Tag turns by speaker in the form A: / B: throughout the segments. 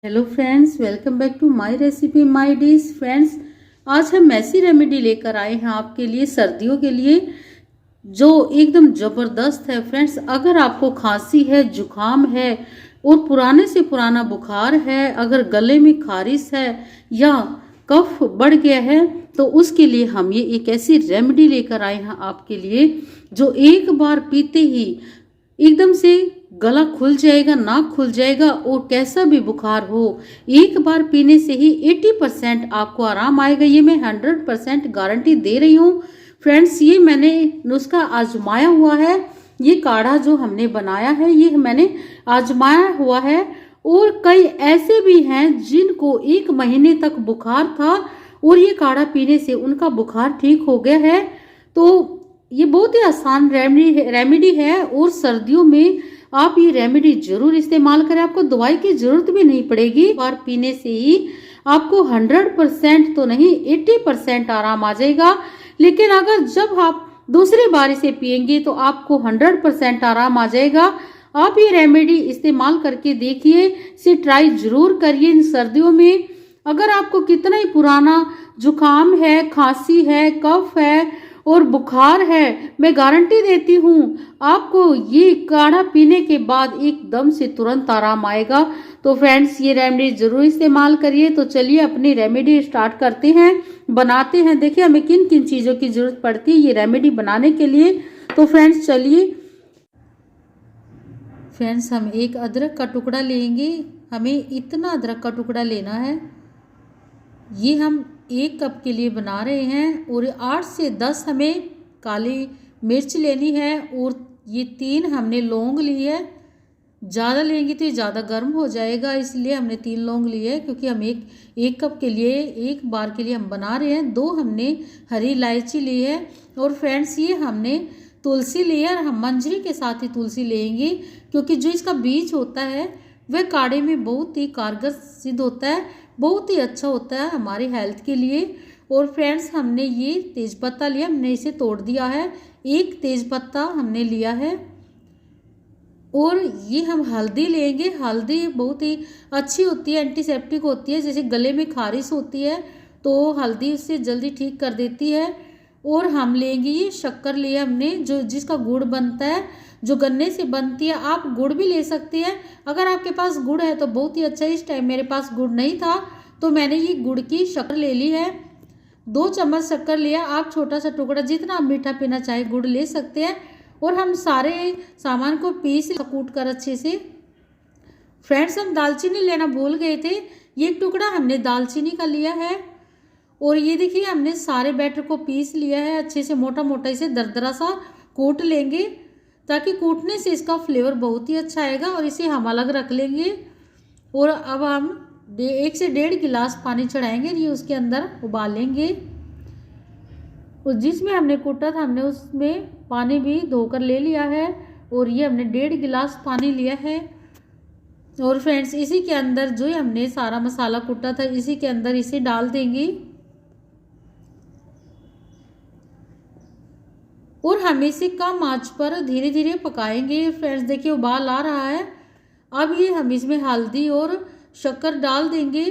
A: Hello friends, welcome back to my recipe my dish. Friends, आज हम ऐसी remedy लेकर आए हैं आपके लिए सर्दियों के लिए जो एकदम ज़बरदस्त है। फ्रेंड्स, अगर आपको खांसी है, जुकाम है और पुराने से पुराना बुखार है, अगर गले में खारिश है या कफ बढ़ गया है, तो उसके लिए हम ये एक ऐसी रेमेडी लेकर आए हैं आपके लिए जो एक बार पीते ही एकदम से गला खुल जाएगा, नाक खुल जाएगा और कैसा भी बुखार हो एक बार पीने से ही 80% आपको आराम आएगा। ये मैं 100% गारंटी दे रही हूँ। फ्रेंड्स, ये मैंने नुस्खा आजमाया हुआ है। ये काढ़ा जो हमने बनाया है ये मैंने आजमाया हुआ है और कई ऐसे भी हैं जिनको 1 महीने तक बुखार था और ये काढ़ा पीने से उनका बुखार ठीक हो गया है। तो ये बहुत ही आसान रेमेडी है और सर्दियों में आप ये रेमेडी जरूर इस्तेमाल करें। आपको दवाई की जरूरत भी नहीं पड़ेगी। बार पीने से ही आपको 100% तो नहीं 80% आराम आ जाएगा। लेकिन अगर जब आप दूसरी बार इसे पिएंगे तो आपको 100% आराम आ जाएगा। आप ये रेमेडी इस्तेमाल करके देखिए, इसे ट्राई जरूर करिए इन सर्दियों में। अगर आपको कितना ही पुराना जुकाम है, खांसी है, कफ है और बुखार है, मैं गारंटी देती हूँ आपको ये काढ़ा पीने के बाद एकदम से तुरंत आराम आएगा। तो फ्रेंड्स, ये रेमेडी जरूर इस्तेमाल करिए। तो चलिए अपनी रेमेडी स्टार्ट करते हैं, बनाते हैं। देखिए हमें किन किन चीज़ों की जरूरत पड़ती है ये रेमेडी बनाने के लिए। तो फ्रेंड्स चलिए, फ्रेंड्स हम एक अदरक का टुकड़ा लेंगे। हमें इतना अदरक का टुकड़ा लेना है। ये हम 1 कप के लिए बना रहे हैं। और 8 से 10 हमें काली मिर्च लेनी है और ये 3 हमने लौंग ली है। ज़्यादा लेंगे तो ये ज़्यादा गर्म हो जाएगा, इसलिए हमने 3 लौंग लिए है क्योंकि हम एक कप के लिए 1 बार के लिए हम बना रहे हैं। 2 हमने हरी इलायची ली है। और फ्रेंड्स, ये हमने तुलसी ली है और हम मंजरी के साथ ही तुलसी लेंगे क्योंकि जो इसका बीज होता है वह काढ़े में बहुत ही कारगर सिद्ध होता है, बहुत ही अच्छा होता है हमारी हेल्थ के लिए। और फ्रेंड्स, हमने ये तेज़पत्ता लिया, हमने इसे तोड़ दिया है। 1 तेज़पत्ता हमने लिया है। और ये हम हल्दी लेंगे। हल्दी बहुत ही अच्छी होती है, एंटीसेप्टिक होती है। जैसे गले में खारिश होती है तो हल्दी उससे जल्दी ठीक कर देती है। और हम लेंगे ये शक्कर लिया हमने, जो जिसका गुड़ बनता है, जो गन्ने से बनती है। आप गुड़ भी ले सकते हैं, अगर आपके पास गुड़ है तो बहुत ही अच्छा। इस टाइम मेरे पास गुड़ नहीं था तो मैंने ये गुड़ की शक्कर ले ली है। 2 चम्मच शक्कर लिया। आप छोटा सा टुकड़ा जितना आप मीठा पीना चाहे गुड़ ले सकते हैं। और हम सारे सामान को पीस कूट कर अच्छे से। फ्रेंड्स, हम दालचीनी लेना भूल गए थे। ये एक टुकड़ा हमने दालचीनी का लिया है। और ये देखिए हमने सारे बैटर को पीस लिया है अच्छे से, मोटा मोटा इसे दरदरा सा कूट लेंगे ताकि कूटने से इसका फ्लेवर बहुत ही अच्छा आएगा। और इसे हम अलग रख लेंगे। और अब हम 1 से 1.5 गिलास पानी चढ़ाएंगे, ये उसके अंदर उबालेंगे। और जिसमें हमने कूटा था हमने उसमें पानी भी धोकर ले लिया है। और ये हमने 1.5 गिलास पानी लिया है। और फ्रेंड्स, इसी के अंदर जो हमने सारा मसाला कूटा था इसी के अंदर इसे डाल देंगे। और हम इसे कम आंच पर धीरे धीरे पकाएंगे। फ्रेंड्स देखिए उबाल आ रहा है। अब ये हम इसमें हल्दी और शक्कर डाल देंगे,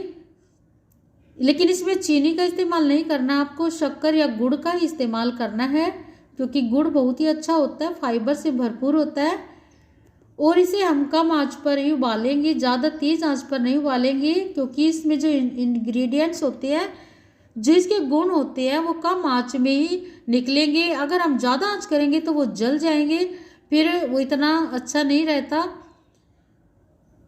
A: लेकिन इसमें चीनी का इस्तेमाल नहीं करना, आपको शक्कर या गुड़ का ही इस्तेमाल करना है क्योंकि गुड़ बहुत ही अच्छा होता है, फाइबर से भरपूर होता है। और इसे हम कम आंच पर ही उबालेंगे, ज़्यादा तेज़ आंच पर नहीं उबालेंगे क्योंकि इसमें जो इंग्रेडिएंट्स होते हैं, जो इसके गुण होते हैं, वो कम आंच में ही निकलेंगे। अगर हम ज़्यादा आंच करेंगे तो वो जल जाएंगे, फिर वो इतना अच्छा नहीं रहता।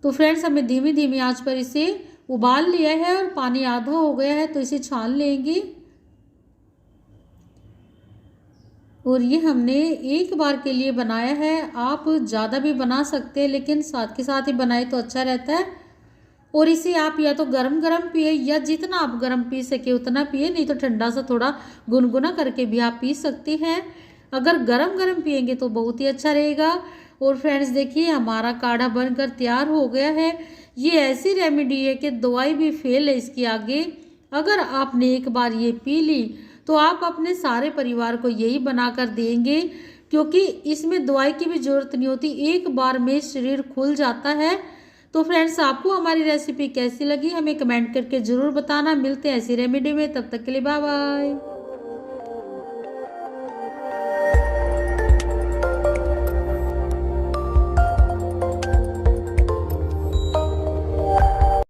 A: तो फ्रेंड्स, हमें धीमी धीमी आंच पर इसे उबाल लिया है और पानी आधा हो गया है तो इसे छान लेंगे। और ये हमने 1 बार के लिए बनाया है, आप ज़्यादा भी बना सकते हैं लेकिन साथ के साथ ही बनाए तो अच्छा रहता है। और इसे आप या तो गरम गरम पिए या जितना आप गरम पी सके उतना पिए, नहीं तो ठंडा सा थोड़ा गुनगुना करके भी आप पी सकते हैं। अगर गरम गरम पिएंगे तो बहुत ही अच्छा रहेगा। और फ्रेंड्स देखिए हमारा काढ़ा बनकर तैयार हो गया है। ये ऐसी रेमेडी है कि दवाई भी फेल है इसके आगे। अगर आपने 1 बार ये पी ली तो आप अपने सारे परिवार को यही बनाकर देंगे क्योंकि इसमें दवाई की भी ज़रूरत नहीं होती। 1 बार में शरीर खुल जाता है तो फ्रेंड्स, आपको हमारी रेसिपी कैसी लगी हमें कमेंट करके ज़रूर बताना। मिलते हैं ऐसी रेमेडी में, तब तक के लिए बाय बाय।